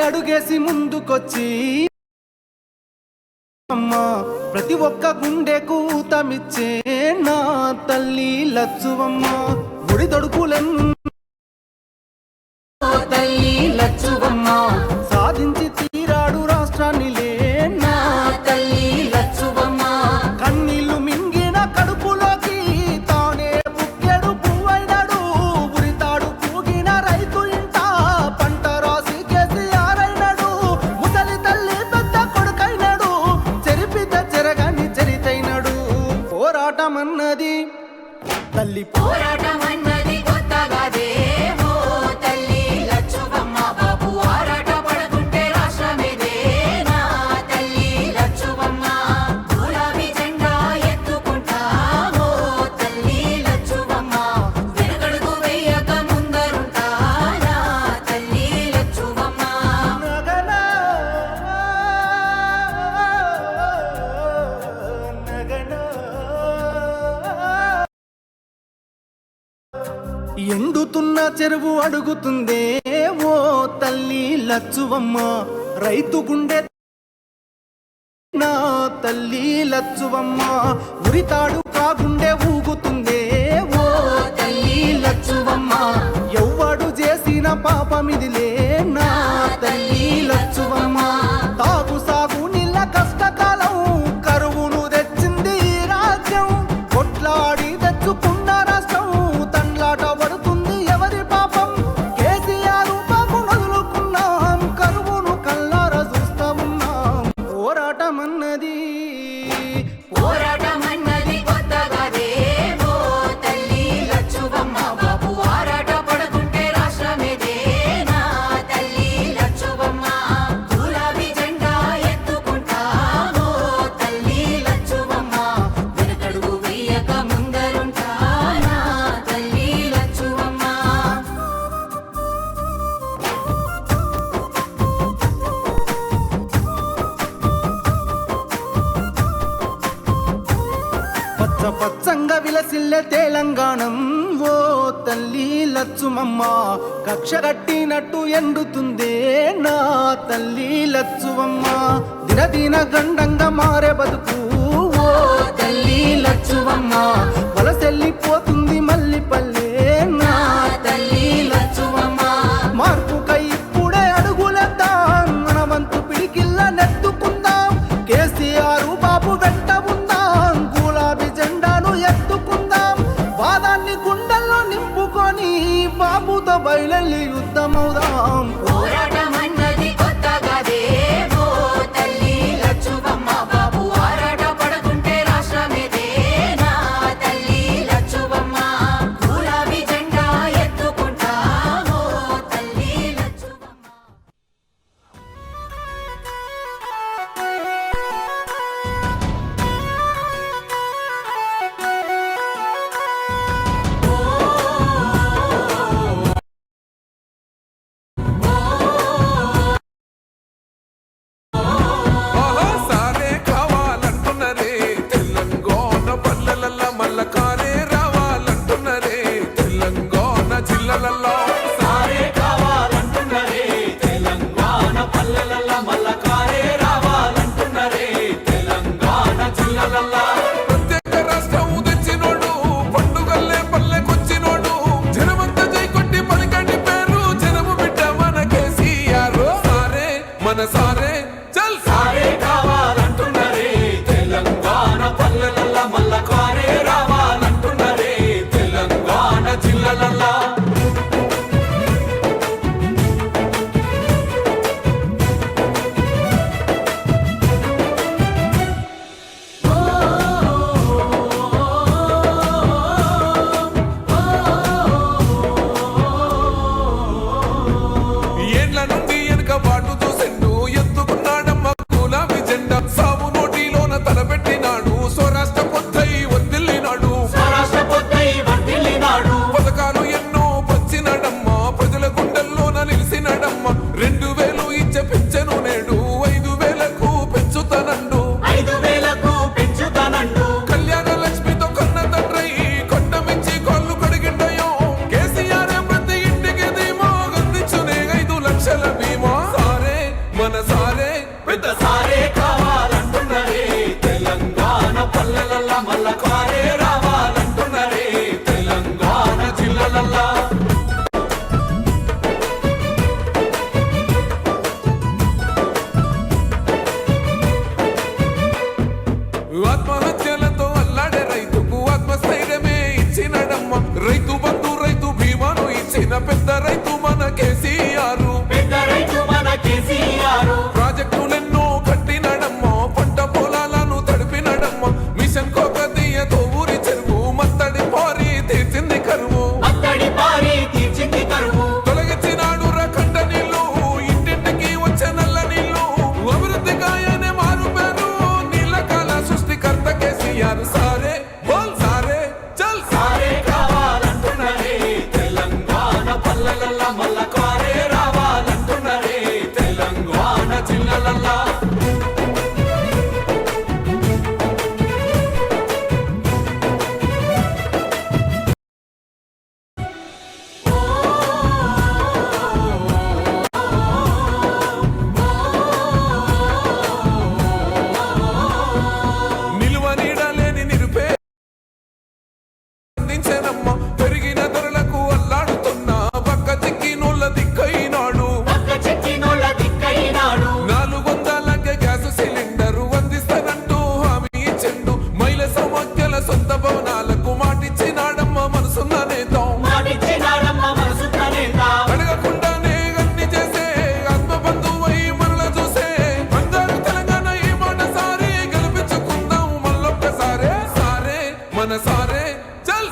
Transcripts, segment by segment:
అడుగేసి ముందుకొచ్చి అమ్మా ప్రతి ఒక్క గుండెకు ఊతమిచ్చే నా తల్లి లచ్చువమ్మ గుడి తొడుకులెన్నో తల్లి లచ్చువమ్మ సాధించి తీరాడు రాష్ట్రాన్ని నా తల్లి లచ్చువమ్మ కన్నీళ్లు మింగిన కడుపులోకి తానే బుక్కెడు పువ్వైనాడు ఉరితాడు పూగిన రైతు ఇంట పంట రాసి కేసీఆర్ అయినాడు ముసలి తల్లి పెద్ద కొడుకైనాడు చెరిపిత చెరగాని చరితైనాడు పోరాటమన్నది తల్లి పోరాటమన్నది కొత్తగాదే ఎండుతున్న చెరువు అడుగుతుందే ఓ తల్లి లచ్చువమ్మ రైతు గుండె నా తల్లి లచ్చువమ్మ ఉరితాడు కాగుండె ఊగుతుందే ఓ తల్లి లచ్చువమ్మ ఎవ్వడు చేసిన పాపమిదిలే నా తల్లి లచ్చువమ్మ తాగు సాగు నీళ్ళ కష్టకాలం కరువును తెచ్చింది రాజ్యం కొట్లాడి తెచ్చుకున్న రాష్ట్రం పడుతుంది ఎవరి పాపం కేసీఆర్ పాపం వదులుకున్నాం కరువును కల్లారా చూస్తా ఉన్నాం పోరాటమన్నది కొత్తగాదే ఓ తల్లి లచ్చువమ్మ బాబు ఆరాట పడుకుంటే రాష్ట్రమేదే నా తల్లి లచ్చువమ్మ గులాబీ జెండా ఎత్తుకుంటా ఓ తల్లి లచ్చువమ్మ వెనకడుగు వెయ్యక ముందరుంటా నా తల్లి లచ్చువమ్మ పచ్చ పచ్చంగా విలసిల్లే తెలంగాణం ఓ తల్లి లచ్చుమమ్మ కక్ష కట్టినట్టు ఎండుతుందే నా తల్లి లచ్చువమ్మ దినదిన గండంగా మారే బతుకు ఓ తల్లి లచ్చువమ్మ వలసెల్లిపోతుంది మళ్ళీ పల్లె నా తల్లి లచ్చువమ్మ మార్పుకై ఇప్పుడే అడుగులేద్దాం మన వంతు పిడికిల్ల నెత్తుకుందాం కేసీఆర్ బాబు వెంట ఉందాం గులాబీ జెండాను ఎత్తుకుందాం వాదాన్ని గుండెల్లో నింపుకొని బాబుతో బయలెళ్ళి యుద్ధమవుదాం పోరాటమన్నది కొత్తగాదే ఓ తల్లి లచ్చువమ్మ బాబు ఆరాట పడుకుంటే రాష్ట్రమేదే నా తల్లి లచ్చువమ్మ గులాబీ జెండా ఎత్తుకుంటా ఓ తల్లి లచ్చువమ్మ ఓ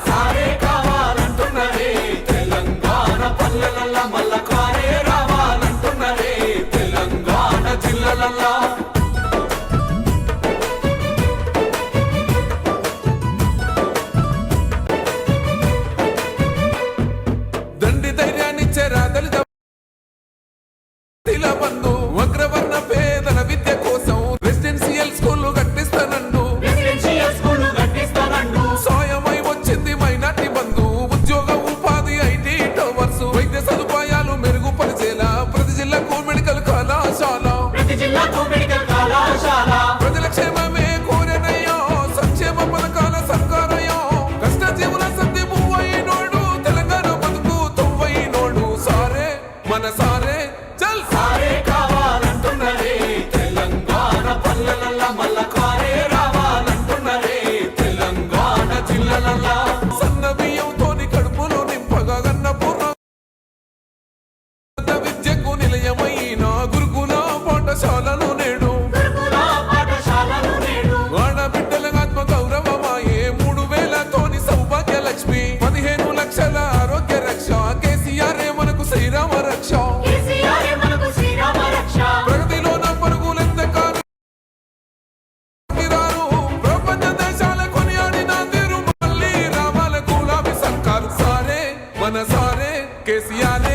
సారే కావాలంటున్నరే తెలంగాణ పల్లెలల్లా మల్ల కారే రావాలంటున్నరే తెలంగాణ జిల్లలల్లా దండి ధైర్యాన్నిచ్చే దళిత బంధు అగ్రవర్ణ పేదల విద్య కోసం రెసిడెన్షియల్ స్కూల్ కట్టిస్తానండు సాయమై వచ్చింది మైనార్టీ బంధు ఉద్యోగ ఉపాధి ఐటీ టవర్స్ వైద్య సదుపాయాలు మెరుగుపరిచేలా ప్రతి జిల్లాకు మెడికల్ కళాశాల ప్రజల క్షేమమే కోరెనయ్యో సంక్షేమ పథకాల సర్కారయ్యో కష్ట జీవుల సంధి పువ్వైనోడు తెలంగాణ బతుకు తొవ్వైనోడు సారే మన సారే చల్ సారే కావాలంటున్నరే తెలంగాణ పల్లెలల్లా మల్ల కారే రావాలంటున్నరే తెలంగాణ జిల్లలల్లా సన్న బియ్యంతోని కడుపులో నింపగా గన్నపూర్ణ విద్యకు నిలయమైన గురుకుల పాఠశాలలు నేడు ఆడబిడ్డల ఆత్మ గౌరవమాయే 3000తోని సౌభాగ్య లక్ష్మి 15 లక్షల ఆరోగ్య రక్ష కేసీఆర్ మనకు శ్రీరామ రక్ష ప్రగతిలోన పరుగులెంత కాదు ప్రపంచ దేశాల కొనియాడిన తీరు మళ్ళీ రావాల గులాబీ సర్కారు సారే మన సారే కేసీఆర్